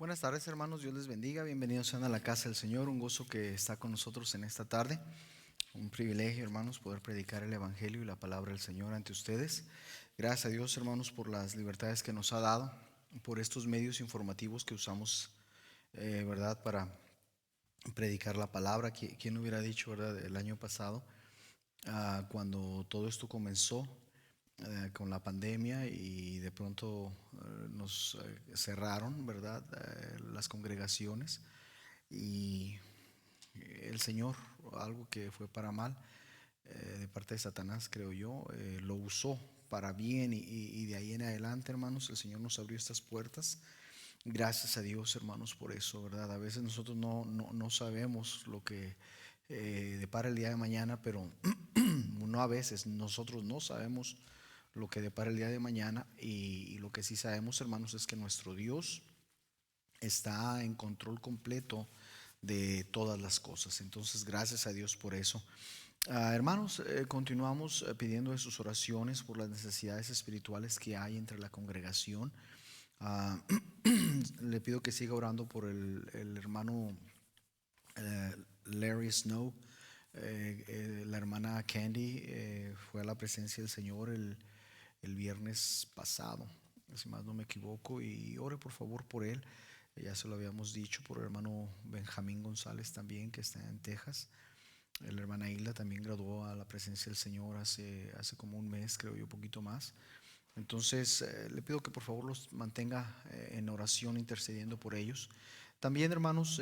Buenas tardes, hermanos, Dios les bendiga, bienvenidos sean a la casa del Señor, un gozo que está con nosotros en esta tarde, un privilegio, hermanos, poder predicar el Evangelio y la palabra del Señor ante ustedes. Gracias a Dios, hermanos, por las libertades que nos ha dado, por estos medios informativos que usamos, ¿verdad?, para predicar la palabra. ¿Quién hubiera dicho, verdad, el año pasado, cuando todo esto comenzó? Con la pandemia y de pronto nos cerraron, ¿verdad? Las congregaciones y el Señor, algo que fue para mal de parte de Satanás, creo yo, lo usó para bien y de ahí en adelante, hermanos, el Señor nos abrió estas puertas. Gracias a Dios, hermanos, por eso, ¿verdad? A veces nosotros no sabemos lo que depara el día de mañana, pero no, a veces nosotros no sabemos lo que depara el día de mañana, y lo que sí sabemos, hermanos, es que nuestro Dios está en control completo de todas las cosas. Entonces, gracias a Dios por eso. Hermanos, continuamos pidiendo de sus oraciones por las necesidades espirituales que hay entre la congregación. Ah, Le pido que siga orando por el hermano Larry Snow. La hermana Candy fue a la presencia del Señor el viernes pasado, si más no me equivoco, y ore por favor por él. Ya se lo habíamos dicho, por el hermano Benjamín González también, que está en Texas. La hermana Hilda también graduó a la presencia del Señor hace como un mes, creo yo, un poquito más. Entonces, le pido que por favor los mantenga en oración, intercediendo por ellos. También, hermanos,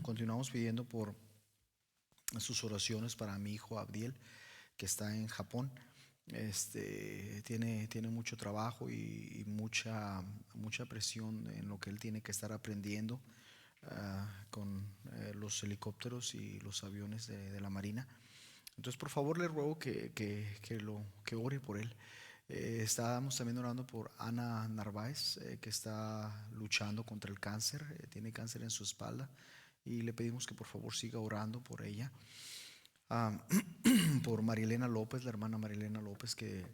continuamos pidiendo por sus oraciones para mi hijo Abdiel, que está en Japón. Tiene mucho trabajo y mucha presión en lo que él tiene que estar aprendiendo con los helicópteros y los aviones de la Marina. Entonces, por favor, le ruego que ore por él. Estábamos también orando por Ana Narváez, que está luchando contra el cáncer, tiene cáncer en su espalda, y le pedimos que por favor siga orando por ella. Ah, por Marilena López, la hermana Marilena López, que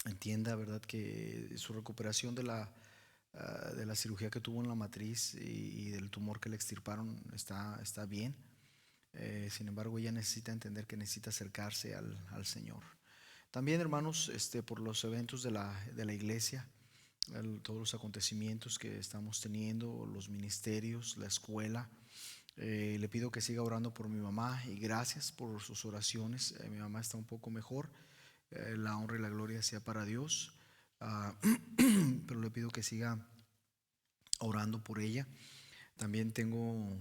entienda, ¿verdad?, que su recuperación de la cirugía que tuvo en la matriz y del tumor que le extirparon está bien. Sin embargo, ella necesita entender que necesita acercarse al Señor. También, hermanos, por los eventos de la iglesia, todos los acontecimientos que estamos teniendo, los ministerios, la escuela. Le pido que siga orando por mi mamá, y gracias por sus oraciones. Mi mamá está un poco mejor. La honra y la gloria sea para Dios. Ah, pero le pido que siga orando por ella. También tengo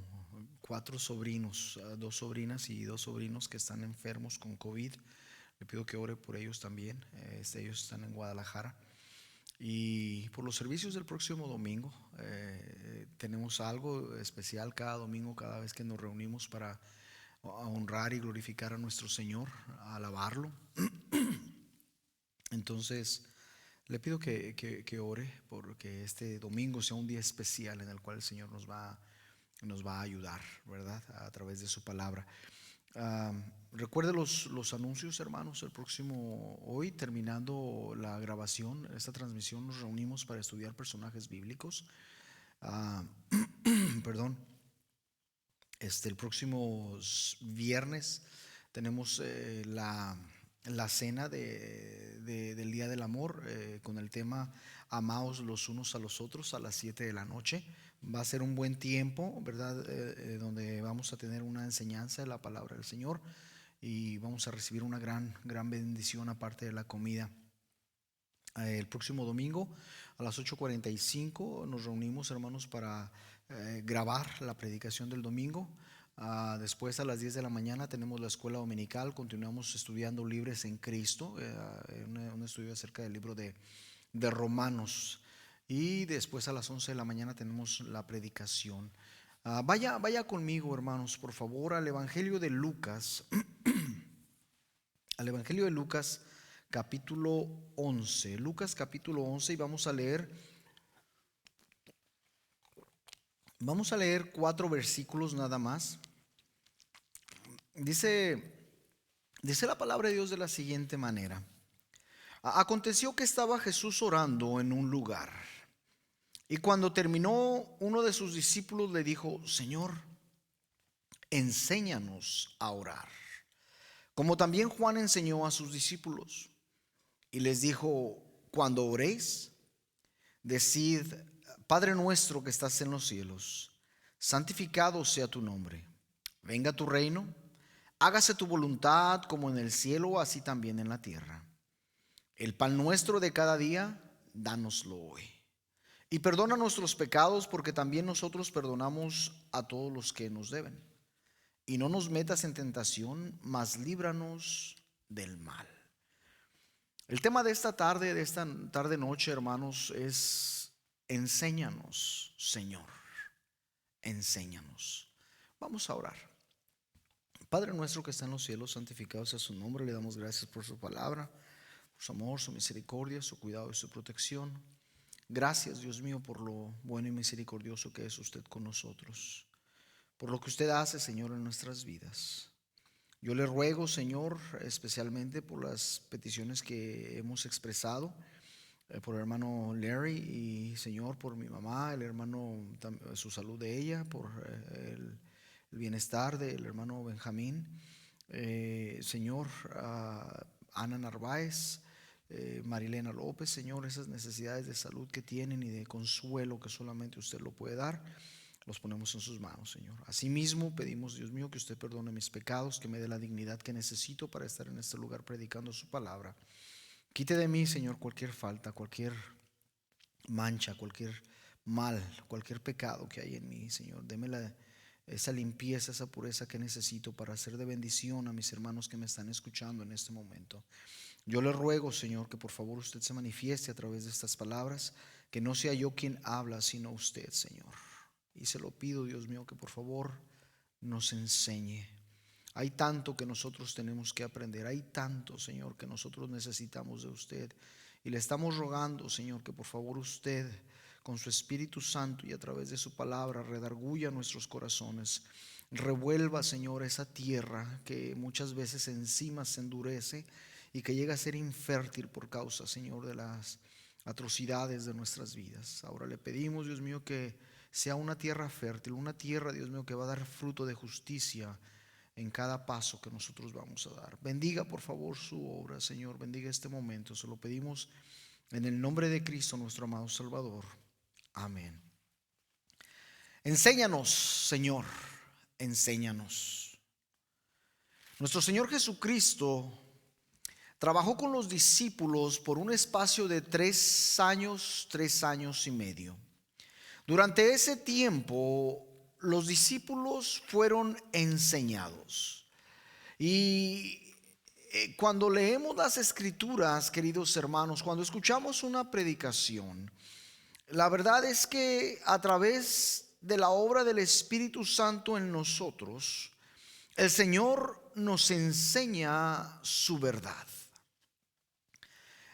4 sobrinos, 2 sobrinas y 2 sobrinos que están enfermos con COVID. Le pido que ore por ellos también. Ellos están en Guadalajara. Y por los servicios del próximo domingo, tenemos algo especial cada domingo, cada vez que nos reunimos para honrar y glorificar a nuestro Señor, a alabarlo. Entonces, le pido que ore porque este domingo sea un día especial en el cual el Señor nos va a ayudar, ¿verdad?, a través de su palabra. Ah, Recuerde los anuncios, hermanos. Hoy, terminando la grabación, esta transmisión, nos reunimos para estudiar personajes bíblicos. Ah, Perdón. El próximo viernes tenemos la cena del Día del Amor, con el tema Amaos los unos a los otros, a las 7 de la noche. Va a ser un buen tiempo, ¿verdad?, donde vamos a tener una enseñanza de la palabra del Señor y vamos a recibir una gran bendición aparte de la comida. El próximo domingo a las 8:45 nos reunimos, hermanos, para grabar la predicación del domingo. Después, a las 10 de la mañana, tenemos la escuela dominical. Continuamos estudiando Libres en Cristo, un estudio acerca del libro de Romanos. Y después, a las 11 de la mañana, tenemos la predicación. Vaya conmigo, hermanos, por favor, al Evangelio de Lucas. Al Evangelio de Lucas, capítulo 11. Lucas capítulo 11, y vamos a leer 4 versículos nada más. Dice la palabra de Dios de la siguiente manera: Aconteció que estaba Jesús orando en un lugar, Y cuando terminó, uno de sus discípulos le dijo: Señor, enséñanos a orar, como también Juan enseñó a sus discípulos. Y les dijo: cuando oréis, decid: Padre nuestro que estás en los cielos, santificado sea tu nombre. Venga tu reino, hágase tu voluntad como en el cielo, así también en la tierra. El pan nuestro de cada día, dánoslo hoy. Y perdona nuestros pecados, porque también nosotros perdonamos a todos los que nos deben. Y no nos metas en tentación, mas líbranos del mal. El tema de esta tarde noche, hermanos, es: enséñanos, Señor, enséñanos. Vamos a orar. Padre nuestro que está en los cielos, santificado sea su nombre. Le damos gracias por su palabra, por su amor, su misericordia, su cuidado y su protección. Gracias, Dios mío, por lo bueno y misericordioso que es usted con nosotros, por lo que usted hace, Señor, en nuestras vidas. Yo le ruego, Señor, especialmente por las peticiones que hemos expresado, por el hermano Larry y, Señor, por mi mamá, el hermano, su salud de ella, por el bienestar del hermano Benjamín, Señor, Ana Narváez, Marilena López, Señor, esas necesidades de salud que tienen y de consuelo que solamente usted lo puede dar, los ponemos en sus manos, Señor. Asimismo pedimos, Dios mío, que usted perdone mis pecados, que me dé la dignidad que necesito para estar en este lugar predicando su palabra. Quite de mí, Señor, cualquier falta, cualquier mancha, cualquier mal, cualquier pecado que hay en mí, Señor. Deme esa limpieza, esa pureza que necesito para ser de bendición a mis hermanos que me están escuchando en este momento. Yo le ruego, Señor, que por favor usted se manifieste a través de estas palabras, que no sea yo quien habla, sino usted, Señor. Y se lo pido, Dios mío, que por favor nos enseñe. Hay tanto que nosotros tenemos que aprender, hay tanto, Señor, que nosotros necesitamos de usted. Y le estamos rogando, Señor, que por favor usted, con su Espíritu Santo y a través de su palabra, redarguya nuestros corazones. Revuelva, Señor, esa tierra que muchas veces encima se endurece y que llega a ser infértil por causa, Señor, de las atrocidades de nuestras vidas. Ahora le pedimos, Dios mío, que sea una tierra fértil, una tierra, Dios mío, que va a dar fruto de justicia en cada paso que nosotros vamos a dar. Bendiga por favor su obra, Señor, bendiga este momento. Se lo pedimos en el nombre de Cristo, nuestro amado Salvador. Amén. Enséñanos, Señor, enséñanos. Nuestro Señor Jesucristo trabajó con los discípulos por un espacio de 3 años y medio. Durante ese tiempo, los discípulos fueron enseñados. Y cuando leemos las Escrituras, queridos hermanos, cuando escuchamos una predicación, la verdad es que a través de la obra del Espíritu Santo en nosotros, el Señor nos enseña su verdad.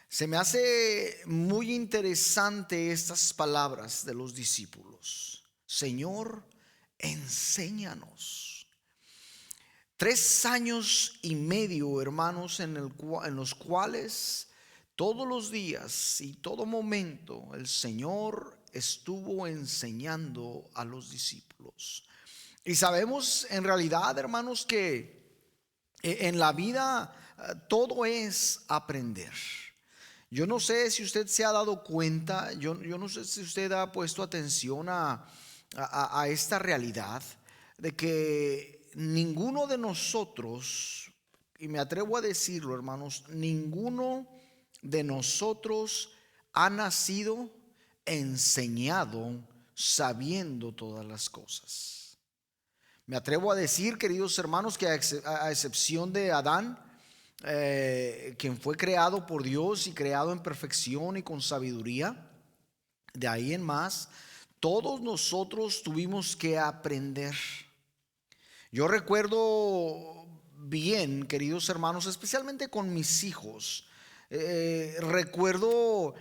Se me hace muy interesante estas palabras de los discípulos. Señor, enséñanos. 3 años y medio, hermanos, en los cuales todos los días y todo momento el Señor estuvo enseñando a los discípulos. Y sabemos en realidad, hermanos, que en la vida todo es aprender. Yo no sé si usted se ha dado cuenta, yo no sé si usted ha puesto atención a esta realidad de que ninguno de nosotros, y me atrevo a decirlo, hermanos, ninguno de nosotros ha nacido enseñado sabiendo todas las cosas. Me atrevo a decir, queridos hermanos, que a excepción de Adán, quien fue creado por Dios y creado en perfección y con sabiduría, de ahí en más, todos nosotros tuvimos que aprender. Yo recuerdo bien, queridos hermanos, especialmente con mis hijos, recuerdo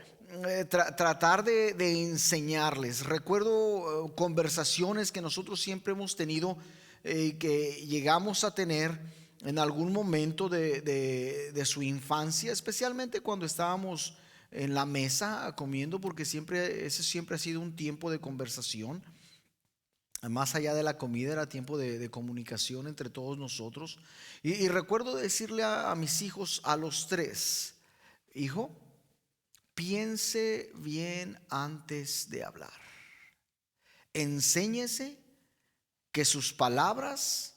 tratar de enseñarles. Recuerdo conversaciones que nosotros siempre hemos tenido, que llegamos a tener en algún momento de su infancia, especialmente cuando estábamos en la mesa comiendo, porque ese siempre ha sido un tiempo de conversación. Más allá de la comida era tiempo de comunicación entre todos nosotros. Y recuerdo decirle a mis hijos, a los tres: hijo, piense bien antes de hablar. Enséñese que sus palabras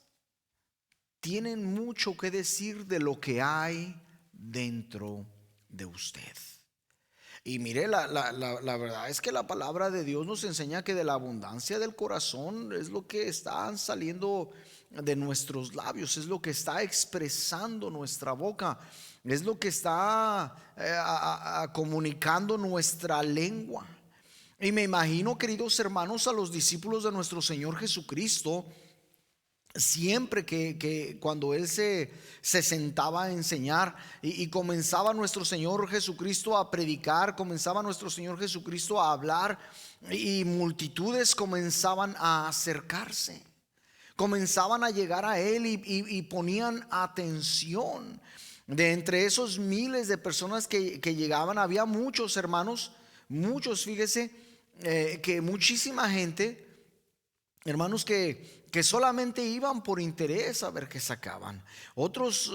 tienen mucho que decir de lo que hay dentro de usted. Y mire, la verdad es que la palabra de Dios nos enseña que de la abundancia del corazón es lo que está saliendo de nuestros labios, es lo que está expresando nuestra boca, es lo que está comunicando nuestra lengua. Y me imagino, queridos hermanos, a los discípulos de nuestro Señor Jesucristo, siempre que cuando Él se sentaba a enseñar y comenzaba nuestro Señor Jesucristo a predicar, comenzaba nuestro Señor Jesucristo a hablar, y multitudes comenzaban a acercarse, comenzaban a llegar a Él y ponían atención. De entre esos miles de personas que llegaban, había muchos hermanos, muchos, fíjese, que muchísima gente, hermanos, que solamente iban por interés a ver qué sacaban. Otros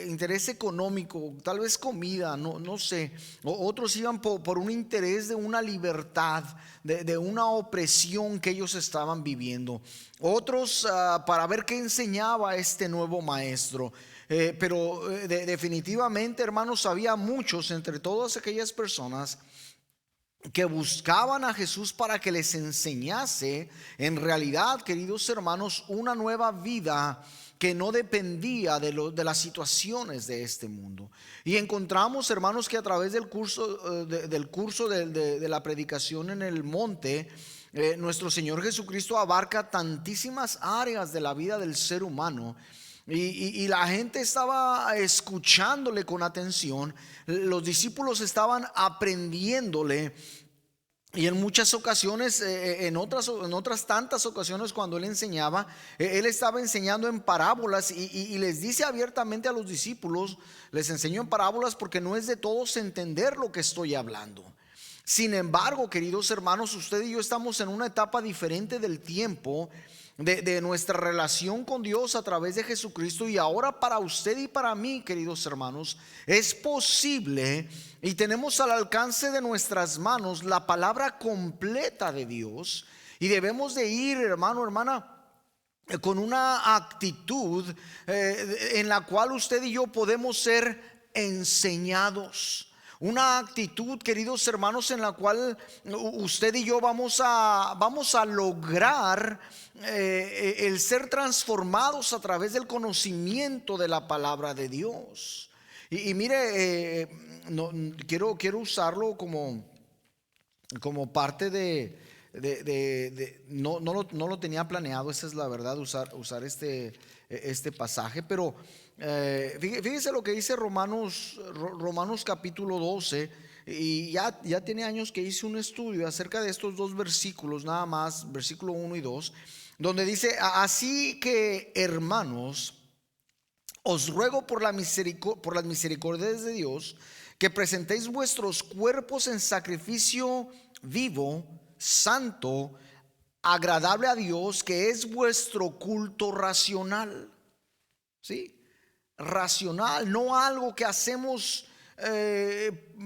interés económico, tal vez comida, no sé. Otros iban por un interés de una libertad, de una opresión que ellos estaban viviendo. Otros para ver qué enseñaba este nuevo maestro. Pero definitivamente, hermanos, había muchos entre todas aquellas personas que buscaban a Jesús para que les enseñase, en realidad, queridos hermanos, una nueva vida que no dependía de las situaciones de este mundo. Y encontramos, hermanos, que a través del curso de la predicación en el monte, nuestro Señor Jesucristo abarca tantísimas áreas de la vida del ser humano. Y la gente estaba escuchándole con atención, los discípulos estaban aprendiéndole. Y en muchas ocasiones, en otras tantas ocasiones, cuando Él enseñaba, Él estaba enseñando en parábolas y les dice abiertamente a los discípulos: les enseño en parábolas porque no es de todos entender lo que estoy hablando. Sin embargo, queridos hermanos, usted y yo estamos en una etapa diferente del tiempo, de nuestra relación con Dios a través de Jesucristo. Y ahora, para usted y para mí, queridos hermanos, es posible y tenemos al alcance de nuestras manos la palabra completa de Dios. Y debemos de ir, hermano, hermana, con una actitud en la cual usted y yo podemos ser enseñados. Una actitud, queridos hermanos, en la cual usted y yo vamos a lograr el ser transformados a través del conocimiento de la palabra de Dios. Y mire, quiero usarlo como parte no lo tenía planeado, esa es la verdad, usar este pasaje, pero fíjese lo que dice Romanos capítulo 12. Y ya tiene años que hice un estudio acerca de estos dos versículos, nada más, versículo 1 y 2, donde dice: así que, hermanos, os ruego por las misericordias de Dios, que presentéis vuestros cuerpos en sacrificio vivo, santo, agradable a Dios, que es vuestro culto racional. ¿Sí? Racional, no algo que hacemos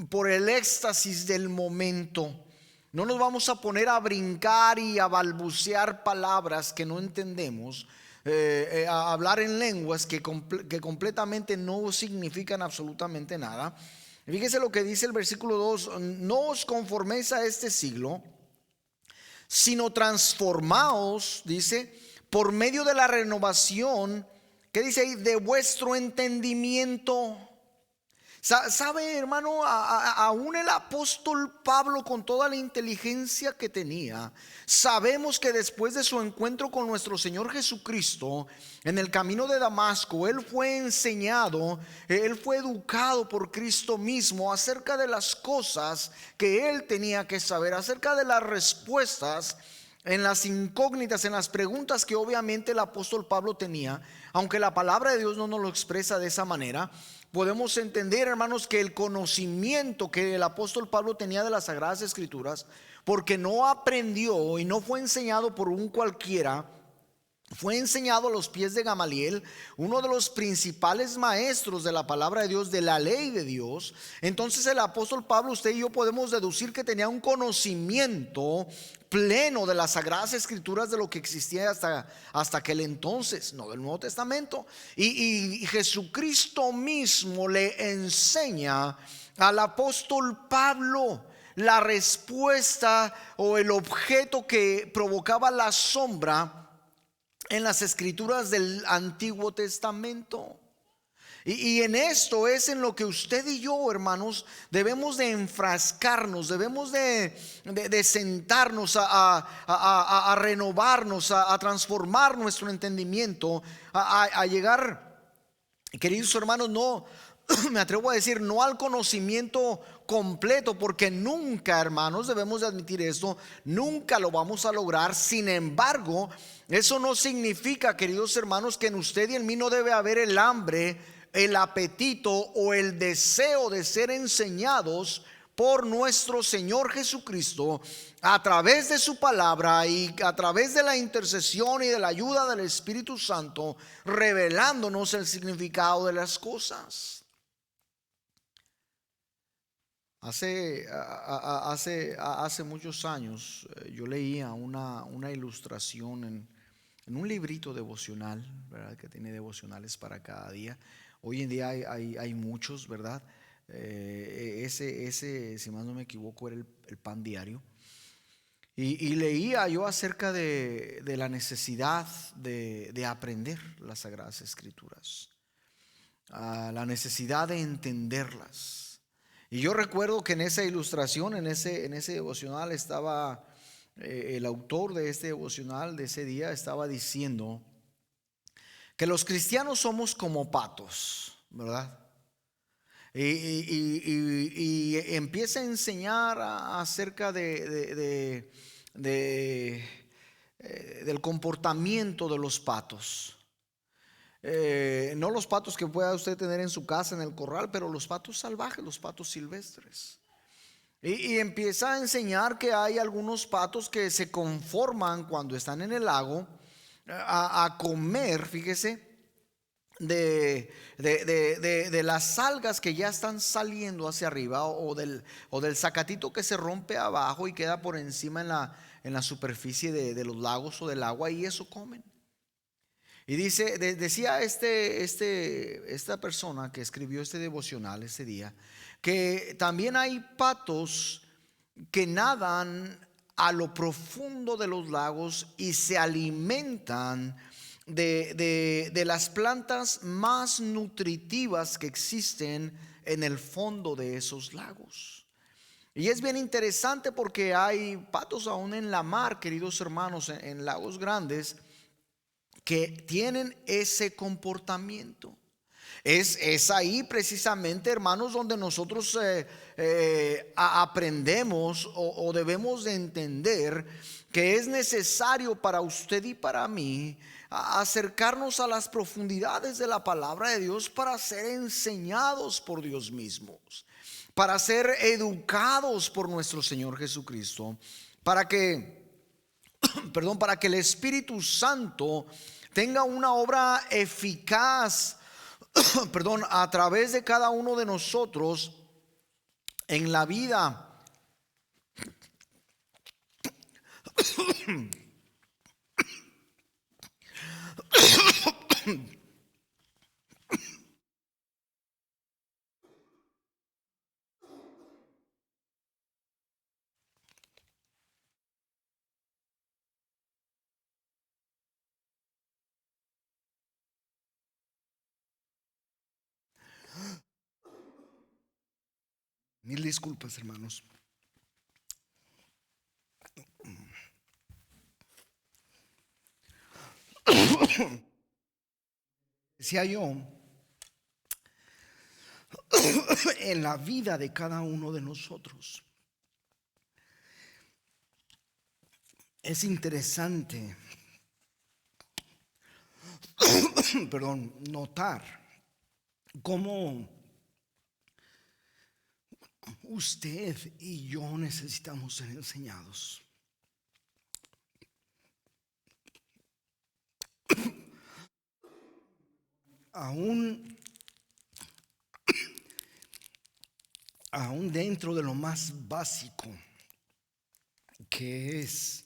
por el éxtasis del momento. No nos vamos a poner a brincar y a balbucear palabras que no entendemos, a hablar en lenguas que completamente no significan absolutamente nada. Fíjese lo que dice el versículo 2: no os conforméis a este siglo, sino transformaos, dice, por medio de la renovación, ¿qué dice ahí? De vuestro entendimiento. ¿Sabe, hermano? Aún el apóstol Pablo, con toda la inteligencia que tenía, sabemos que después de su encuentro con nuestro Señor Jesucristo en el camino de Damasco, él fue enseñado, él fue educado por Cristo mismo acerca de las cosas que él tenía que saber, acerca de las respuestas en las incógnitas, en las preguntas que obviamente el apóstol Pablo tenía, aunque la palabra de Dios no nos lo expresa de esa manera. podemos entender, hermanos, que el conocimiento que el apóstol Pablo tenía de las Sagradas Escrituras, porque no aprendió y no fue enseñado por un cualquiera, fue enseñado a los pies de Gamaliel, uno de los principales maestros de la palabra de Dios, de la ley de Dios. Entonces el apóstol Pablo, usted y yo podemos deducir que tenía un conocimiento pleno de las Sagradas Escrituras, de lo que existía hasta aquel entonces, no del Nuevo Testamento. Y Jesucristo mismo le enseña al apóstol Pablo la respuesta o el objeto que provocaba la sombra en las escrituras del Antiguo Testamento. Y en esto es en lo que usted y yo, hermanos, debemos de enfrascarnos, debemos de sentarnos a renovarnos, a transformar nuestro entendimiento, a llegar, queridos hermanos, no, me atrevo a decir, no al conocimiento completo, porque nunca, hermanos, debemos de admitir esto, nunca lo vamos a lograr. Sin embargo, eso no significa, queridos hermanos, que en usted y en mí no debe haber el hambre, el apetito o el deseo de ser enseñados por nuestro Señor Jesucristo a través de su palabra y a través de la intercesión y de la ayuda del Espíritu Santo, revelándonos el significado de las cosas. Hace muchos años yo leía una ilustración en un librito devocional, ¿verdad? Que tiene devocionales para cada día. Hoy en día hay muchos, ¿verdad? Ese, si más no me equivoco, era el Pan Diario. Y leía yo acerca de la necesidad de aprender las Sagradas Escrituras, la necesidad de entenderlas. Y yo recuerdo que en esa ilustración, en ese devocional, estaba el autor de este devocional de ese día estaba diciendo que los cristianos somos como patos, ¿verdad? Y empieza a enseñar acerca del comportamiento de los patos. No los patos que pueda usted tener en su casa, en el corral, pero los patos salvajes, los patos silvestres. Y empieza a enseñar que hay algunos patos que se conforman cuando están en el lago a comer, fíjese, de las algas que ya están saliendo hacia arriba, o del zacatito que se rompe abajo y queda por encima en la superficie de los lagos o del agua, y eso comen. Y decía esta persona que escribió este devocional ese día, que también hay patos que nadan a lo profundo de los lagos y se alimentan de las plantas más nutritivas que existen en el fondo de esos lagos. Y es bien interesante porque hay patos aún en la mar, queridos hermanos, en lagos grandes, que tienen ese comportamiento. Es ahí precisamente, hermanos, donde nosotros aprendemos o debemos de entender que es necesario para usted y para mí acercarnos a las profundidades de la palabra de Dios para ser enseñados por Dios mismos, para ser educados por nuestro Señor Jesucristo, para que el Espíritu Santo tenga una obra eficaz, a través de cada uno de nosotros en la vida. Mil disculpas, hermanos. Decía yo, en la vida de cada uno de nosotros es interesante notar cómo Usted y yo necesitamos ser enseñados. Aún dentro de lo más básico que es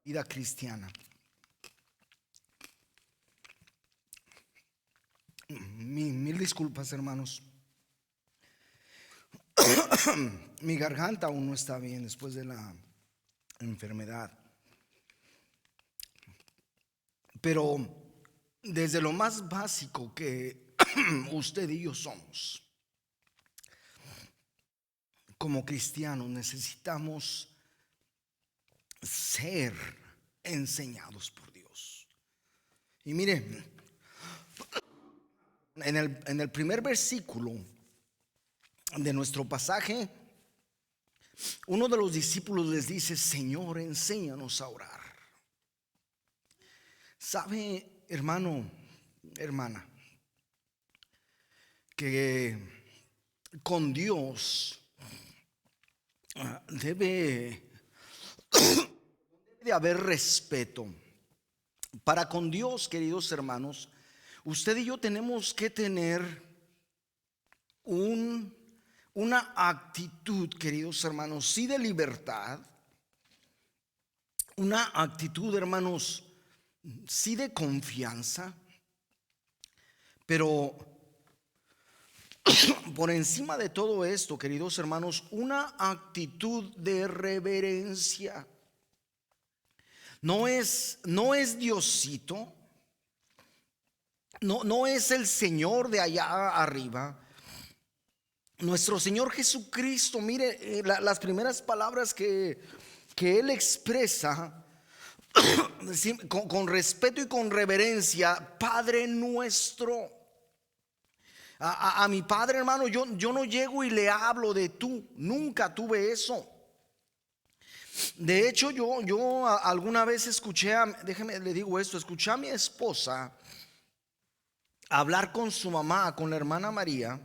vida cristiana. Mil disculpas, hermanos. Mi garganta aún no está bien después de la enfermedad. Pero desde lo más básico que usted y yo somos, como cristianos, necesitamos ser enseñados por Dios. Y mire, en el primer versículo de nuestro pasaje, uno de los discípulos les dice: Señor, enséñanos a orar. ¿Sabe, hermano, hermana, que con Dios debe de haber respeto? Para con Dios, queridos hermanos, usted y yo tenemos que tener una actitud, queridos hermanos, sí, de libertad, una actitud, hermanos, sí, de confianza, pero por encima de todo esto, queridos hermanos, una actitud de reverencia. No es Diosito, no es el Señor de allá arriba. Nuestro Señor Jesucristo, mire, las primeras palabras que Él expresa con respeto y con reverencia: Padre nuestro. A mi Padre, hermano, yo no llego y le hablo de tú. Nunca tuve eso. De hecho, yo alguna vez escuché escuché a mi esposa hablar con su mamá, con la hermana María,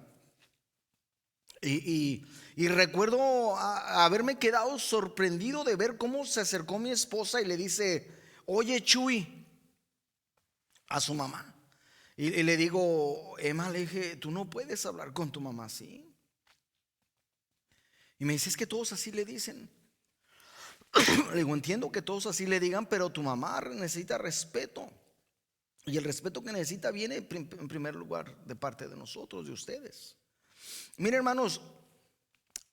y recuerdo haberme quedado sorprendido de ver cómo se acercó mi esposa y le dice: oye, Chuy, a su mamá. Y le digo: Emma, le dije, tú no puedes hablar con tu mamá así. Y me dice: es que todos así le dicen. Le digo: entiendo que todos así le digan, pero tu mamá necesita respeto. Y el respeto que necesita viene en primer lugar de parte de nosotros, de ustedes. Miren, hermanos,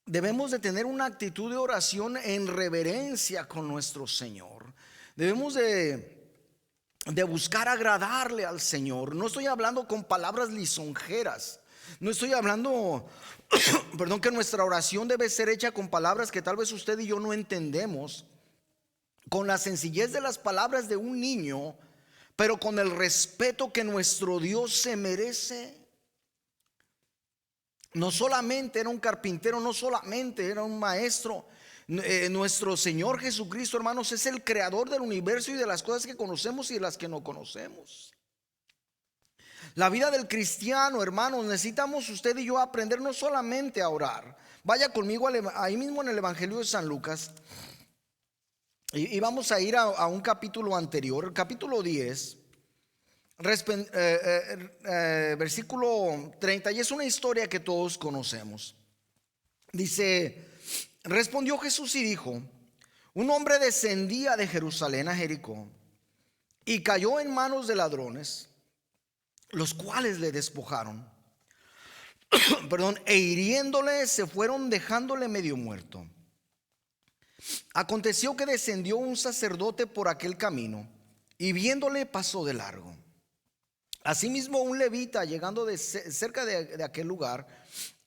debemos de tener una actitud de oración en reverencia con nuestro Señor. Debemos de buscar agradarle al Señor. No estoy hablando con palabras lisonjeras. No estoy hablando, perdón, que nuestra oración debe ser hecha con palabras que tal vez usted y yo no entendemos, con la sencillez de las palabras de un niño, pero con el respeto que nuestro Dios se merece. No solamente era un carpintero, no solamente era un maestro. Nuestro Señor Jesucristo, hermanos, es el creador del universo y de las cosas que conocemos y de las que no conocemos. La vida del cristiano, hermanos, necesitamos usted y yo aprender no solamente a orar. Vaya conmigo ahí mismo en el Evangelio de San Lucas, y vamos a ir a un capítulo anterior, el capítulo 10, versículo 30, y es una historia que todos conocemos. Dice: respondió Jesús y dijo: un hombre descendía de Jerusalén a Jericó y cayó en manos de ladrones, los cuales le despojaron, e hiriéndole se fueron, dejándole medio muerto. Aconteció que descendió un sacerdote por aquel camino y viéndole pasó de largo. Asimismo un levita, llegando cerca de aquel lugar,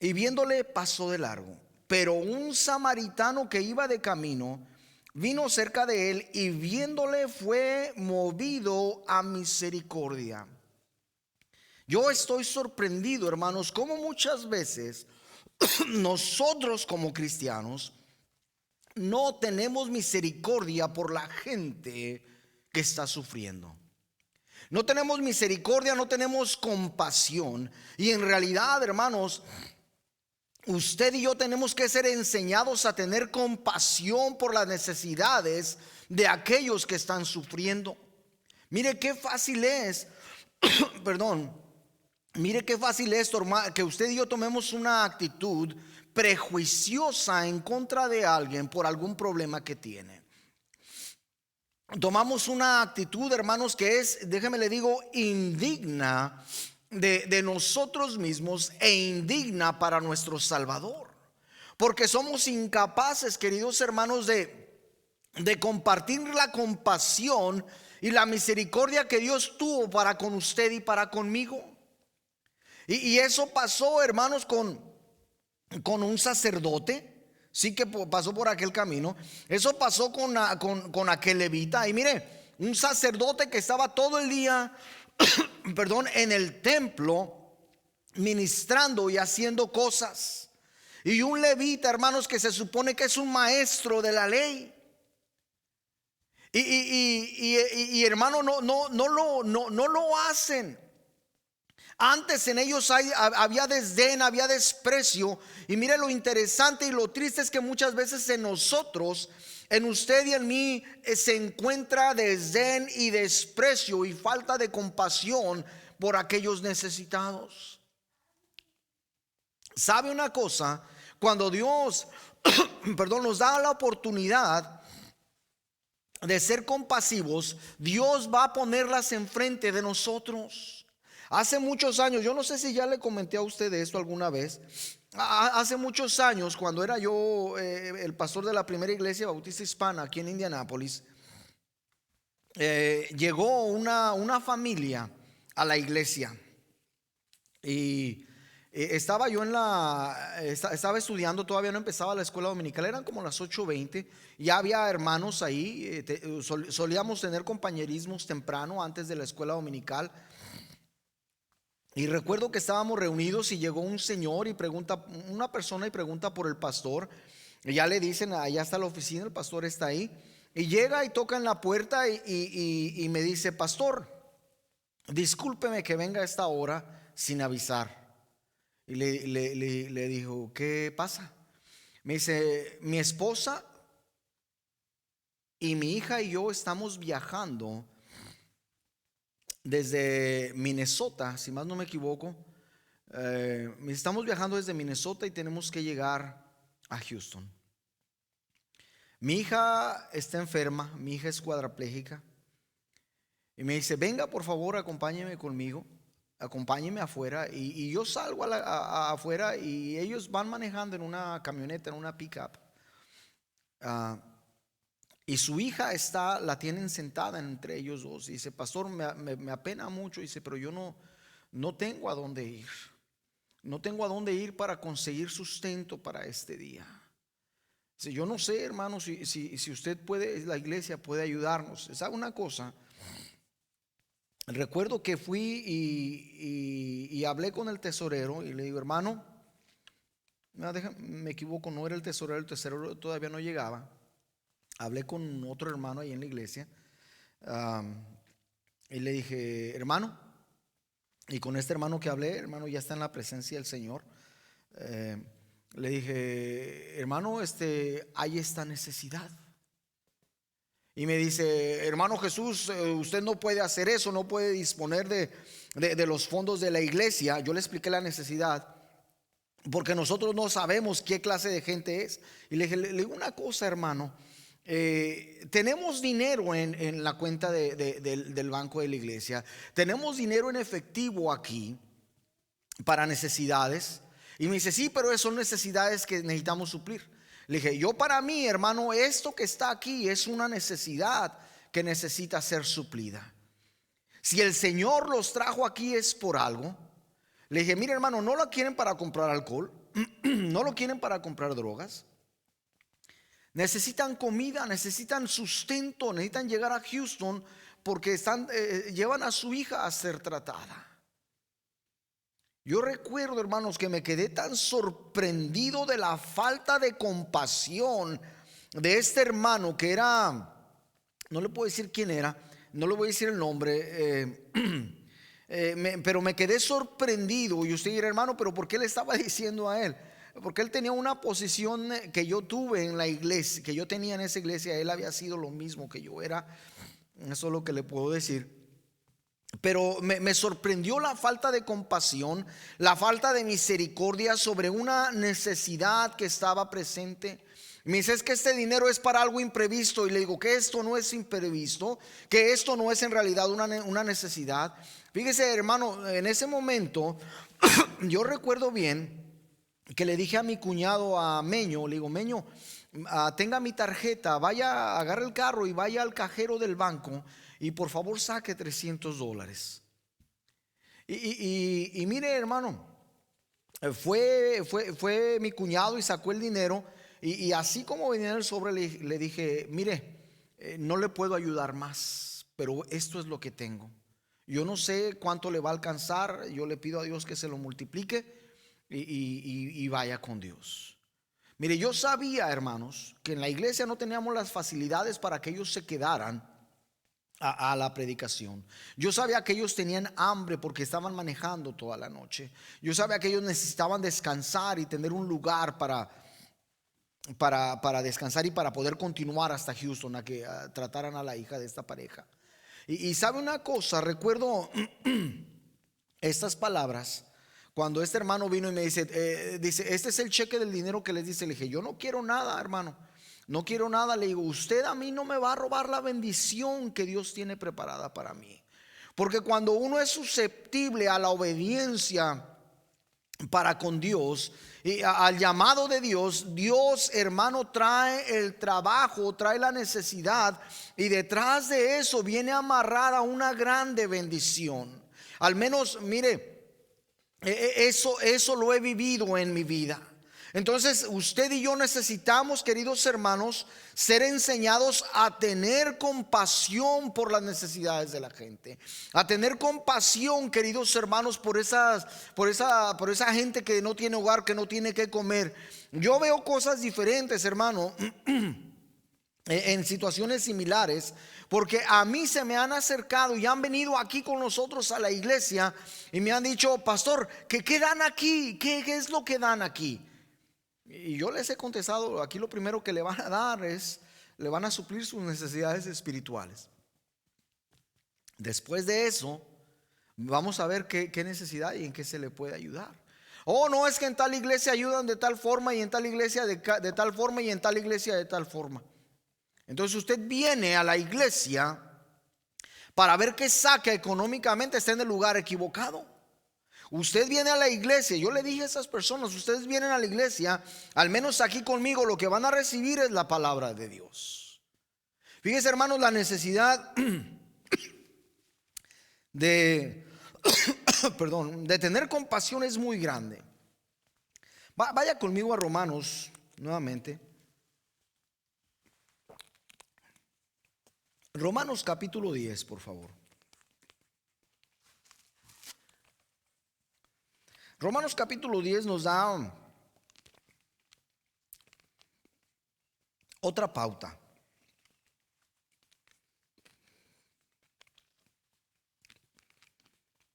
y viéndole pasó de largo. Pero un samaritano que iba de camino vino cerca de él y viéndole fue movido a misericordia. Yo estoy sorprendido, hermanos, como muchas veces nosotros como cristianos no tenemos misericordia por la gente que está sufriendo. No tenemos misericordia, no tenemos compasión. Y en realidad, hermanos, usted y yo tenemos que ser enseñados a tener compasión por las necesidades de aquellos que están sufriendo. Mire qué fácil es, perdón, mire qué fácil es que usted y yo tomemos una actitud prejuiciosa en contra de alguien por algún problema que tiene. Tomamos una actitud, hermanos, que es, déjeme le digo, indigna de nosotros mismos e indigna para nuestro Salvador. Porque somos incapaces, queridos hermanos, de compartir la compasión y la misericordia que Dios tuvo para con usted y para conmigo. Y eso pasó, hermanos, con un sacerdote. Sí que pasó por aquel camino. Eso pasó con aquel levita. Y mire, un sacerdote que estaba todo el día perdón, en el templo ministrando y haciendo cosas. Y un levita, hermanos, que se supone que es un maestro de la ley. Y hermano, no lo hacen. Antes en ellos había desdén, había desprecio. Y mire lo interesante y lo triste es que muchas veces en nosotros, en usted y en mí, se encuentra desdén y desprecio y falta de compasión por aquellos necesitados. ¿Sabe una cosa? Cuando Dios perdón, nos da la oportunidad de ser compasivos, Dios va a ponerlas enfrente de nosotros. Hace muchos años, yo no sé si ya le comenté a usted esto alguna vez. Hace muchos años, cuando era yo el pastor de la primera iglesia bautista hispana aquí en Indianápolis, llegó una familia a la iglesia. Y estaba yo estaba estudiando, todavía no empezaba la escuela dominical, eran como las 8:20. Ya había hermanos ahí, solíamos tener compañerismos temprano antes de la escuela dominical. Y recuerdo que estábamos reunidos y llegó un señor y pregunta, una persona y pregunta por el pastor. Y ya le dicen, allá está la oficina, el pastor está ahí. Y llega y toca en la puerta y me dice: pastor, discúlpeme que venga a esta hora sin avisar. Y le dijo: ¿qué pasa? Me dice: mi esposa y mi hija y yo estamos viajando desde Minnesota, si más no me equivoco. Estamos viajando desde Minnesota y tenemos que llegar a Houston. Mi hija está enferma, mi hija es cuadraplégica. Y me dice: venga por favor, acompáñeme conmigo, acompáñeme afuera. Y yo salgo afuera y ellos van manejando en una camioneta, en una pickup. Y su hija la tienen sentada entre ellos dos. Y dice: pastor, me apena mucho. Dice: pero yo no tengo a dónde ir. No tengo a dónde ir para conseguir sustento para este día. Dice: yo no sé, hermano, si usted puede, la iglesia puede ayudarnos. ¿Sabe una cosa? Recuerdo que fui y hablé con el tesorero y le digo: hermano, me equivoco, no era el tesorero todavía no llegaba. Hablé con otro hermano ahí en la iglesia y le dije: hermano, y con este hermano que hablé, hermano ya está en la presencia del Señor, le dije: hermano, hay esta necesidad. Y me dice: hermano Jesús, usted no puede hacer eso, no puede disponer de los fondos de la iglesia. Yo le expliqué la necesidad, porque nosotros no sabemos qué clase de gente es. Y le digo una cosa, hermano. Tenemos dinero en la cuenta del banco de la iglesia. Tenemos dinero en efectivo aquí para necesidades. Y me dice: sí, pero son necesidades que necesitamos suplir. Le dije: yo, para mí, hermano, esto que está aquí es una necesidad que necesita ser suplida. Si el Señor los trajo aquí es por algo. Le dije: mire, hermano, no lo quieren para comprar alcohol, no lo quieren para comprar drogas. Necesitan comida, necesitan sustento, necesitan llegar a Houston porque llevan a su hija a ser tratada. Yo recuerdo, hermanos, que me quedé tan sorprendido de la falta de compasión de este hermano, que era, no le puedo decir quién era, no le voy a decir el nombre, pero me quedé sorprendido. Y usted dirá, hermano, pero ¿por qué le estaba diciendo a él? Porque él tenía una posición que yo tuve en la iglesia, que yo tenía en esa iglesia. Él había sido lo mismo que yo era. Eso es lo que le puedo decir. Pero me sorprendió la falta de compasión, la falta de misericordia sobre una necesidad que estaba presente. Me dice, es que este dinero es para algo imprevisto. Y le digo que esto no es imprevisto, que esto no es en realidad una necesidad. Fíjese, hermano, en ese momento yo recuerdo bien que le dije a mi cuñado, a Meño, le digo, Meño, tenga mi tarjeta, vaya, agarre el carro y vaya al cajero del banco y por favor saque $300. Y mire, hermano, fue mi cuñado y sacó el dinero. Y así como venía en el sobre, le dije, mire, no le puedo ayudar más, pero esto es lo que tengo. Yo no sé cuánto le va a alcanzar. Yo le pido a Dios que se lo multiplique y vaya con Dios. Mire, yo sabía, hermanos, que en la iglesia no teníamos las facilidades para que ellos se quedaran a la predicación. Yo sabía que ellos tenían hambre porque estaban manejando toda la noche. Yo sabía que ellos necesitaban descansar y tener un lugar para descansar y para poder continuar hasta Houston a que trataran a la hija de esta pareja. Y sabe una cosa, recuerdo estas palabras cuando este hermano vino y me dice, este es el cheque del dinero que les dice. Le dije, yo no quiero nada, hermano, no quiero nada. Le digo, usted a mí no me va a robar la bendición que Dios tiene preparada para mí. Porque cuando uno es susceptible a la obediencia para con Dios y al llamado de Dios, Dios, hermano, trae el trabajo, trae la necesidad, y detrás de eso viene amarrada una grande bendición. Al menos, mire, eso lo he vivido en mi vida. Entonces usted y yo necesitamos, queridos hermanos, ser enseñados a tener compasión por las necesidades de la gente, a tener compasión, queridos hermanos, por esa gente que no tiene hogar, que no tiene que comer. Yo veo cosas diferentes, hermano, en situaciones similares, porque a mí se me han acercado y han venido aquí con nosotros a la iglesia y me han dicho, pastor, ¿qué dan aquí? ¿Qué es lo que dan aquí? Y yo les he contestado, aquí lo primero que le van a dar es, le van a suplir sus necesidades espirituales. Después de eso, vamos a ver qué necesidad y en qué se le puede ayudar. Oh, no, es que en tal iglesia ayudan de tal forma, y en tal iglesia de tal forma, y en tal iglesia de tal forma. Entonces usted viene a la iglesia para ver qué saca económicamente, está en el lugar equivocado. Usted viene a la iglesia, yo le dije a esas personas, ustedes vienen a la iglesia, al menos aquí conmigo, lo que van a recibir es la palabra de Dios. Fíjese, hermanos, la necesidad de tener compasión es muy grande. Vaya conmigo a Romanos nuevamente. Romanos capítulo 10, por favor. Romanos capítulo 10 nos da otra pauta.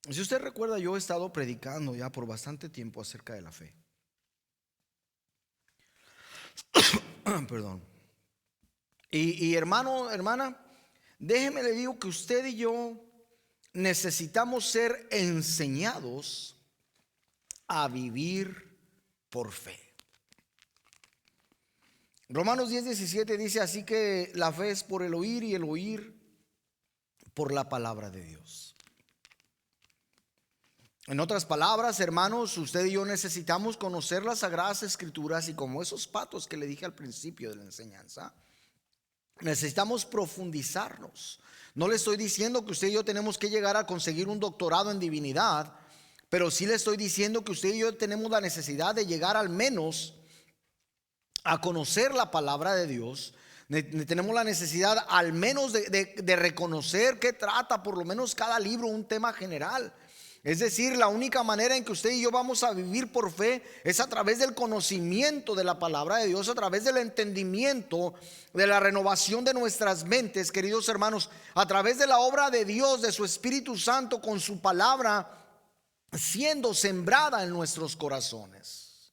Si usted recuerda, yo he estado predicando ya por bastante tiempo acerca de la fe. Perdón. Y hermano, hermana, déjeme le digo que usted y yo necesitamos ser enseñados a vivir por fe. Romanos 10:17 dice, así que la fe es por el oír y el oír por la palabra de Dios. En otras palabras, hermanos, usted y yo necesitamos conocer las Sagradas Escrituras, y como esos patos que le dije al principio de la enseñanza, necesitamos profundizarnos. No le estoy diciendo que usted y yo tenemos que llegar a conseguir un doctorado en divinidad, pero sí le estoy diciendo que usted y yo tenemos la necesidad de llegar al menos a conocer la palabra de Dios. Tenemos la necesidad al menos de reconocer qué trata por lo menos cada libro, un tema general. Es decir, la única manera en que usted y yo vamos a vivir por fe es a través del conocimiento de la palabra de Dios, a través del entendimiento, de la renovación de nuestras mentes, queridos hermanos, a través de la obra de Dios, de su Espíritu Santo con su palabra siendo sembrada en nuestros corazones.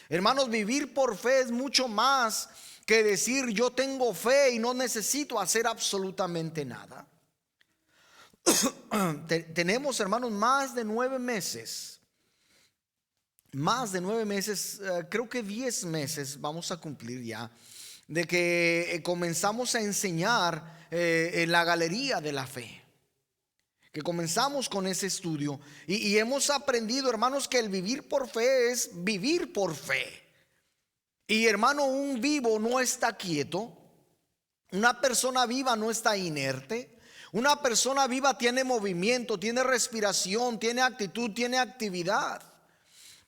Hermanos, vivir por fe es mucho más que decir yo tengo fe y no necesito hacer absolutamente nada. Tenemos, hermanos, más de 9 meses, creo que 10 meses vamos a cumplir ya, de que comenzamos a enseñar en la galería de la fe, que comenzamos con ese estudio y hemos aprendido, hermanos, que el vivir por fe es vivir por fe. Y hermano, un vivo no está quieto, una persona viva no está inerte. Una persona viva tiene movimiento, tiene respiración, tiene actitud, tiene actividad.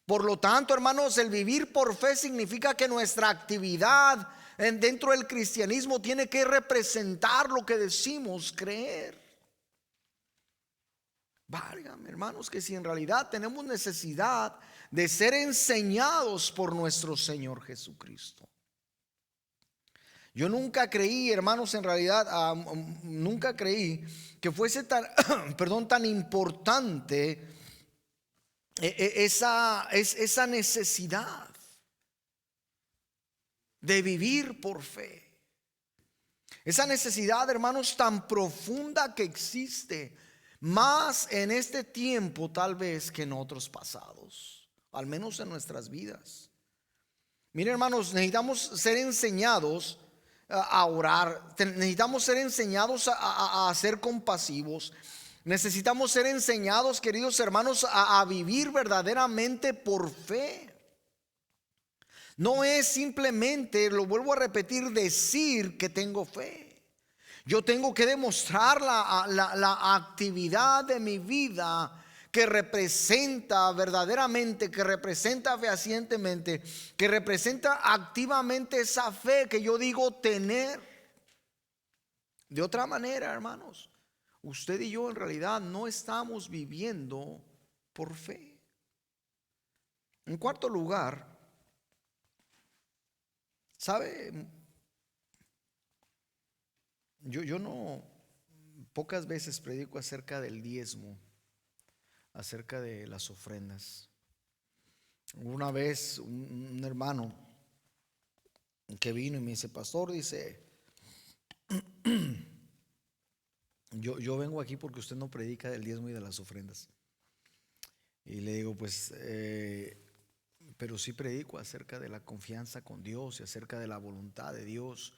Por lo tanto, hermanos, el vivir por fe significa que nuestra actividad dentro del cristianismo tiene que representar lo que decimos creer. Válgame, hermanos, que si en realidad tenemos necesidad de ser enseñados por nuestro Señor Jesucristo. Yo nunca creí, hermanos, en realidad, nunca creí que fuese tan, tan importante esa necesidad de vivir por fe. Esa necesidad, hermanos, tan profunda que existe, más en este tiempo tal vez que en otros pasados, al menos en nuestras vidas. Miren, hermanos, necesitamos ser enseñados a orar, necesitamos ser enseñados a ser compasivos, necesitamos ser enseñados, queridos hermanos, a vivir verdaderamente por fe. No es simplemente, lo vuelvo a repetir, decir que tengo fe. Yo tengo que demostrar la actividad de mi vida que representa verdaderamente, que representa fehacientemente, que representa activamente esa fe que yo digo tener. De otra manera, hermanos, usted y yo en realidad no estamos viviendo por fe. En cuarto lugar, ¿sabe? Yo no, pocas veces predico acerca del diezmo, acerca de las ofrendas. Una vez un hermano que vino y me dice, pastor, dice, yo vengo aquí porque usted no predica del diezmo y de las ofrendas. Y le digo, pues, pero sí predico acerca de la confianza con Dios y acerca de la voluntad de Dios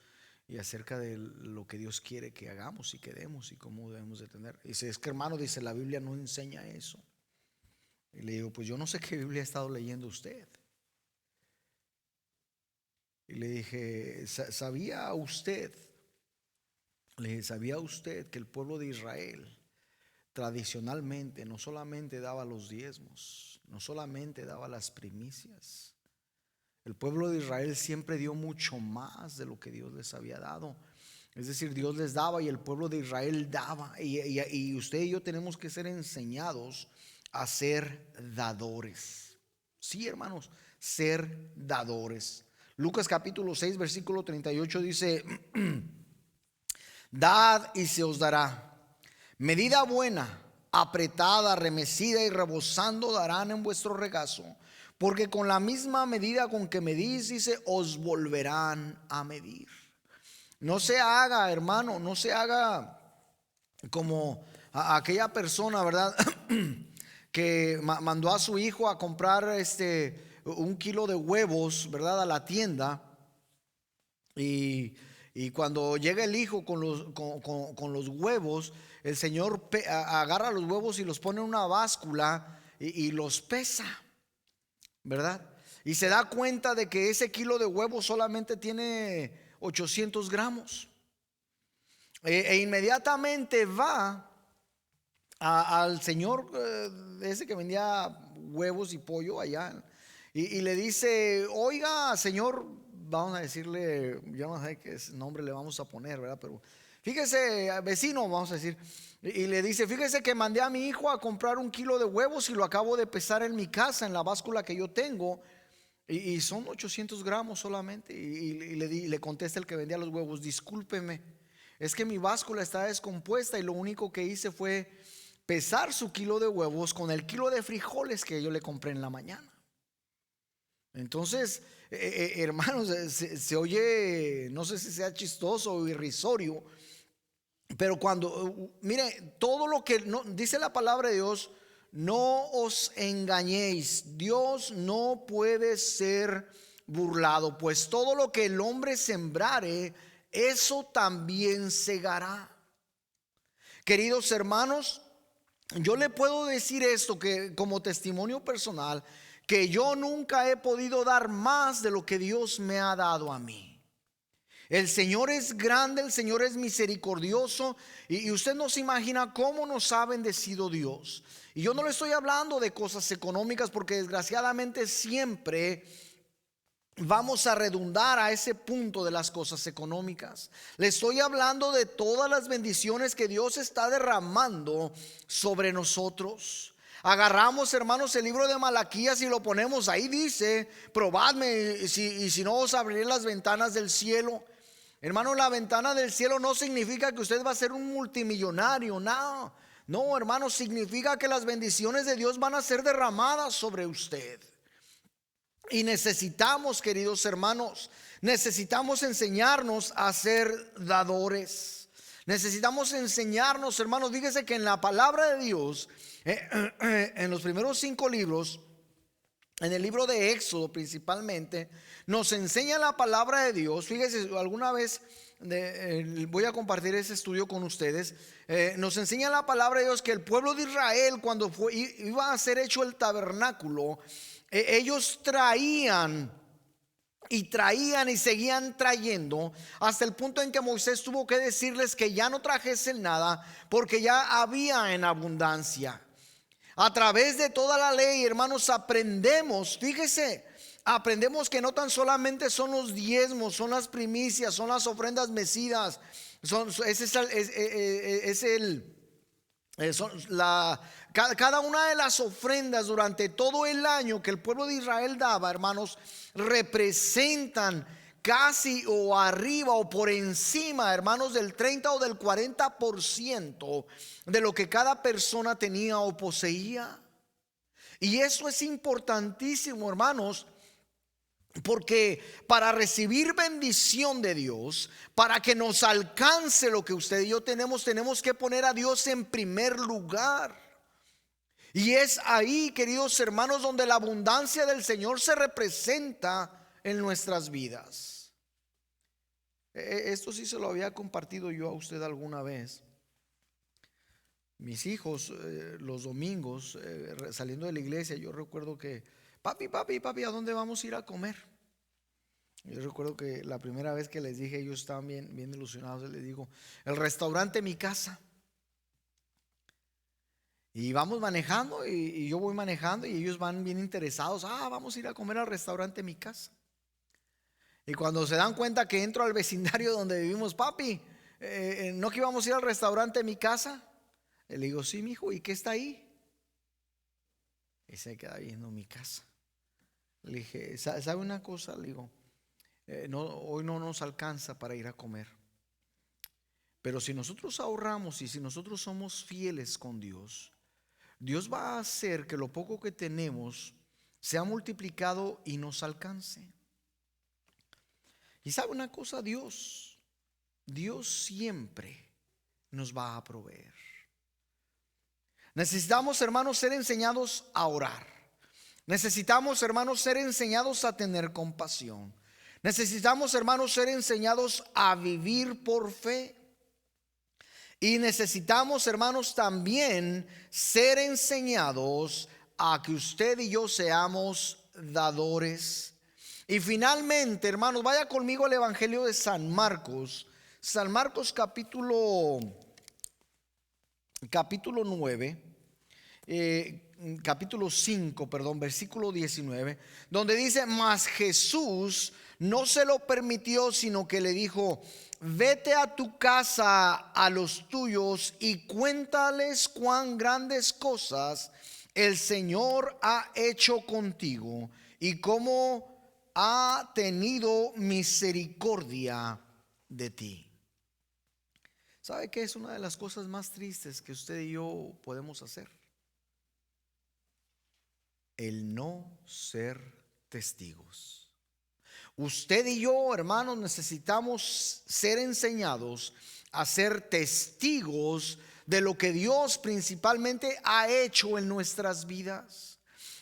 y acerca de lo que Dios quiere que hagamos y que demos y cómo debemos de tener. Y dice, es que hermano, dice, la Biblia no enseña eso. Y le digo, pues yo no sé qué Biblia ha estado leyendo usted. Y le dije, ¿sabía usted? Le dije, ¿sabía usted que el pueblo de Israel tradicionalmente no solamente daba los diezmos, no solamente daba las primicias? El pueblo de Israel siempre dio mucho más de lo que Dios les había dado. Es decir, Dios les daba y el pueblo de Israel daba. Y usted y yo tenemos que ser enseñados a ser dadores. Sí, hermanos, ser dadores. Lucas capítulo 6 versículo 38 dice, dad y se os dará, medida buena, apretada, remecida y rebosando darán en vuestro regazo, porque con la misma medida con que medís, dice, os volverán a medir. No se haga, hermano, no se haga como aquella persona, ¿verdad? Que mandó a su hijo a comprar 1 kilo de huevos, ¿verdad? A la tienda. Y cuando llega el hijo con los huevos, el señor agarra los huevos y los pone en una báscula y los pesa, ¿verdad? Y se da cuenta de que ese kilo de huevos solamente tiene 800 gramos. E inmediatamente va al señor ese que vendía huevos y pollo allá y le dice, oiga, señor, vamos a decirle, yo no sé qué nombre le vamos a poner, ¿verdad? Pero fíjese, vecino, vamos a decir, y le dice, fíjese que mandé a mi hijo a comprar 1 kilo de huevos y lo acabo de pesar en mi casa, en la báscula que yo tengo, y son 800 gramos solamente. Y le contesta el que vendía los huevos, discúlpeme, es que mi báscula está descompuesta y lo único que hice fue pesar su kilo de huevos con el kilo de frijoles que yo le compré en la mañana. Entonces, hermanos, se oye, no sé si sea chistoso o irrisorio, pero cuando, mire, todo lo que dice la palabra de Dios, no os engañéis, Dios no puede ser burlado, pues todo lo que el hombre sembrare, eso también segará. Queridos hermanos, yo le puedo decir esto que como testimonio personal, que yo nunca he podido dar más de lo que Dios me ha dado a mí. El Señor es grande, el Señor es misericordioso, y usted no se imagina cómo nos ha bendecido Dios. Y yo no le estoy hablando de cosas económicas, porque desgraciadamente siempre vamos a redundar a ese punto de las cosas económicas. Le estoy hablando de todas las bendiciones que Dios está derramando sobre nosotros. Agarramos, hermanos, el libro de Malaquías y lo ponemos ahí, dice, probadme y si no os abriré las ventanas del cielo. Hermano, la ventana del cielo no significa que usted va a ser un multimillonario, no, hermano, significa que las bendiciones de Dios van a ser derramadas sobre usted. Y necesitamos, queridos hermanos, necesitamos enseñarnos a ser dadores. Necesitamos enseñarnos, hermanos, fíjese que en la palabra de Dios, en los primeros 5 libros, en el libro de Éxodo principalmente, nos enseña la palabra de Dios. Fíjese, alguna vez voy a compartir ese estudio con ustedes. Nos enseña la palabra de Dios que el pueblo de Israel, cuando iba a ser hecho el tabernáculo, ellos traían y seguían trayendo, hasta el punto en que Moisés tuvo que decirles que ya no trajesen nada, porque ya había en abundancia. A través de toda la ley, hermanos, aprendemos, fíjese, aprendemos que no tan solamente son los diezmos, son las primicias, son las ofrendas mecidas, cada una de las ofrendas durante todo el año que el pueblo de Israel daba, hermanos, representan casi o arriba o por encima, hermanos, del 30 o del 40% de lo que cada persona tenía o poseía. Y eso es importantísimo, hermanos, porque para recibir bendición de Dios, para que nos alcance lo que usted y yo tenemos que poner a Dios en primer lugar. Y es ahí, queridos hermanos, donde la abundancia del Señor se representa en nuestras vidas. Esto sí se lo había compartido yo a usted alguna vez. Mis hijos, los domingos, saliendo de la iglesia, yo recuerdo que papi, ¿a dónde vamos a ir a comer? Yo recuerdo que la primera vez que les dije, ellos estaban bien ilusionados. Les digo, el restaurante Mi Casa. Y vamos manejando y yo voy manejando y ellos van bien interesados. Vamos a ir a comer al restaurante Mi Casa. Y cuando se dan cuenta que entro al vecindario donde vivimos, papi, ¿no que íbamos a ir al restaurante Mi Casa? Le digo, sí, mijo, ¿y qué está ahí? Y se queda viendo Mi Casa. Le dije, ¿sabe una cosa? Le digo, hoy no nos alcanza para ir a comer. Pero si nosotros ahorramos y si nosotros somos fieles con Dios, Dios va a hacer que lo poco que tenemos sea multiplicado y nos alcance. Y sabe una cosa, Dios siempre nos va a proveer. Necesitamos, hermanos, ser enseñados a orar. Necesitamos, hermanos, ser enseñados a tener compasión. Necesitamos, hermanos, ser enseñados a vivir por fe. Y necesitamos, hermanos, también ser enseñados a que usted y yo seamos dadores. Y finalmente, hermanos, vaya conmigo al Evangelio de San Marcos. San Marcos capítulo 9, capítulo 5, perdón, versículo 19, donde dice: mas Jesús, no se lo permitió, sino que le dijo: vete a tu casa, a los tuyos, y cuéntales cuán grandes cosas el Señor ha hecho contigo y cómo ha tenido misericordia de ti. ¿Sabe qué es una de las cosas más tristes que usted y yo podemos hacer? El no ser testigos. Usted y yo, hermanos, necesitamos ser enseñados a ser testigos de lo que Dios principalmente ha hecho en nuestras vidas.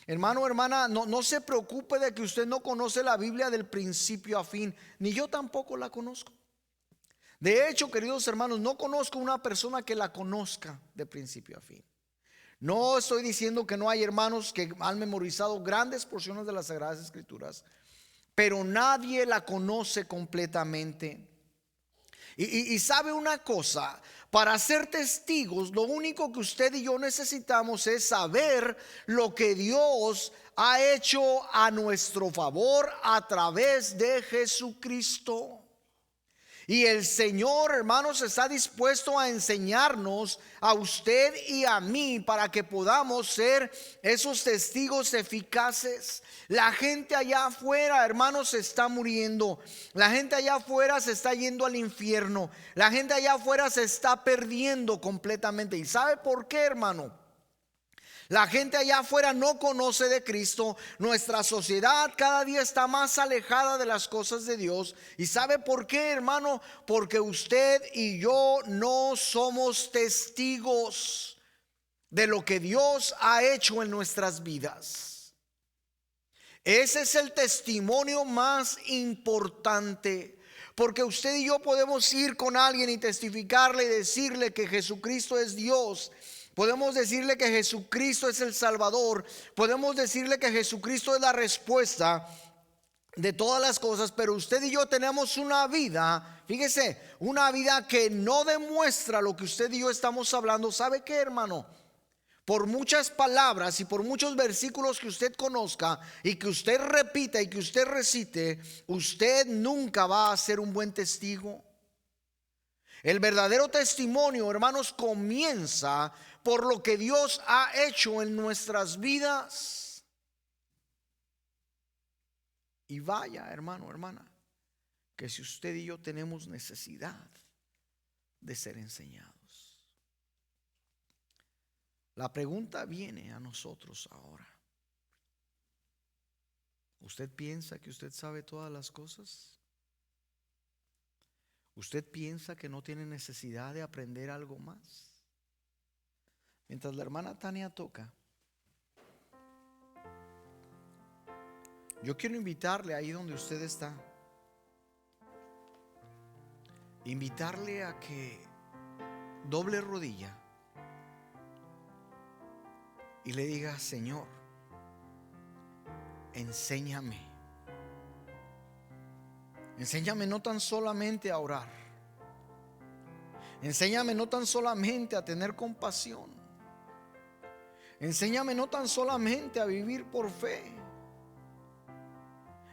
Hermano, hermana, no se preocupe de que usted no conoce la Biblia del principio a fin, ni yo tampoco la conozco. De hecho, queridos hermanos, no conozco una persona que la conozca de principio a fin. No estoy diciendo que no hay hermanos que han memorizado grandes porciones de las Sagradas Escrituras, pero nadie la conoce completamente. Y sabe una cosa, para ser testigos, lo único que usted y yo necesitamos es saber lo que Dios ha hecho a nuestro favor a través de Jesucristo. Y el Señor, hermanos, está dispuesto a enseñarnos a usted y a mí para que podamos ser esos testigos eficaces. La gente allá afuera, hermanos, se está muriendo. La gente allá afuera se está yendo al infierno. La gente allá afuera se está perdiendo completamente. ¿Y sabe por qué, hermano? La gente allá afuera no conoce de Cristo. Nuestra sociedad cada día está más alejada de las cosas de Dios. ¿Y sabe por qué, hermano? Porque usted y yo no somos testigos de lo que Dios ha hecho en nuestras vidas. Ese es el testimonio más importante. Porque usted y yo podemos ir con alguien y testificarle y decirle que Jesucristo es Dios. Podemos decirle que Jesucristo es el Salvador. Podemos decirle que Jesucristo es la respuesta de todas las cosas. Pero usted y yo tenemos una vida, fíjese, una vida que no demuestra lo que usted y yo estamos hablando. ¿Sabe qué, hermano? Por muchas palabras y por muchos versículos que usted conozca y que usted repita y que usted recite, usted nunca va a ser un buen testigo. El verdadero testimonio, hermanos, comienza por lo que Dios ha hecho en nuestras vidas. Y vaya, hermano, hermana, que si usted y yo tenemos necesidad de ser enseñados. La pregunta viene a nosotros ahora. ¿Usted piensa que usted sabe todas las cosas? ¿Usted piensa que no tiene necesidad de aprender algo más? Mientras la hermana Tania toca, yo quiero invitarle ahí donde usted está, invitarle a que doble rodilla y le diga: Señor, enséñame. Enséñame no tan solamente a orar. Enséñame no tan solamente a tener compasión. Enséñame no tan solamente a vivir por fe.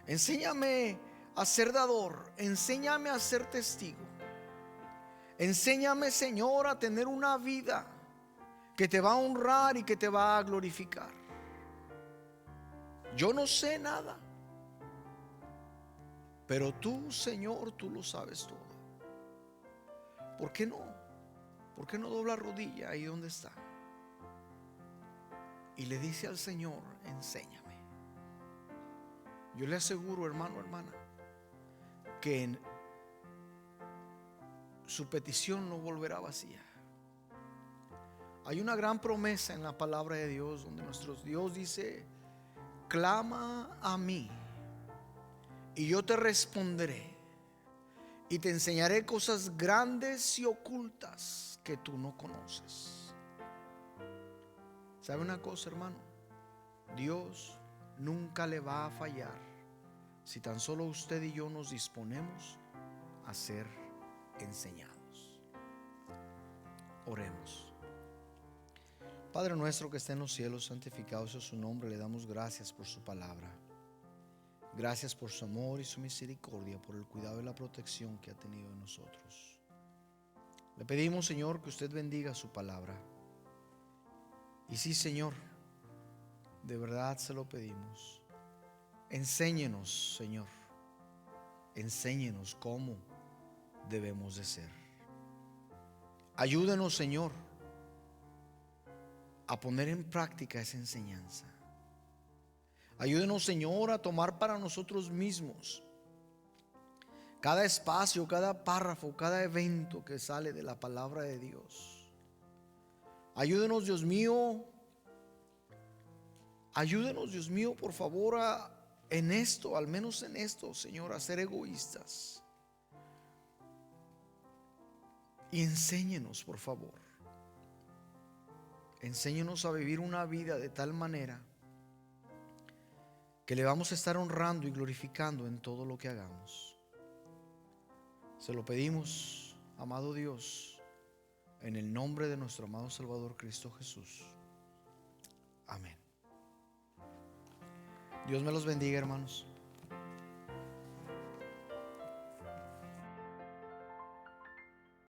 Enséñame a ser dador. Enséñame a ser testigo. Enséñame, Señor, a tener una vida que te va a honrar y que te va a glorificar. Yo no sé nada, pero tú, Señor, tú lo sabes todo. ¿Por qué no? ¿Por qué no dobla rodilla ahí donde está? Y le dice al Señor: enséñame. Yo le aseguro, hermano, hermana, que en su petición no volverá vacía. Hay una gran promesa en la palabra de Dios donde nuestro Dios dice: clama a mí y yo te responderé y te enseñaré cosas grandes y ocultas que tú no conoces. ¿Sabe una cosa, hermano? Dios nunca le va a fallar si tan solo usted y yo nos disponemos a ser enseñados. Oremos. Padre nuestro que está en los cielos, santificado sea su nombre. Le damos gracias por su palabra. Gracias por su amor y su misericordia, por el cuidado y la protección que ha tenido de nosotros. Le pedimos, Señor, que usted bendiga su palabra. Y sí, Señor, de verdad se lo pedimos. Enséñenos, Señor. Enséñenos cómo debemos de ser. Ayúdenos, Señor, a poner en práctica esa enseñanza. Ayúdenos, Señor, a tomar para nosotros mismos cada espacio, cada párrafo, cada evento que sale de la palabra de Dios. Ayúdenos, Dios mío. Ayúdenos, Dios mío, por favor, en esto, al menos en esto, Señor, a ser egoístas. Y enséñenos, por favor. Enséñenos a vivir una vida de tal manera que le vamos a estar honrando y glorificando en todo lo que hagamos. Se lo pedimos, amado Dios, en el nombre de nuestro amado Salvador Cristo Jesús. Amén. Dios me los bendiga, hermanos.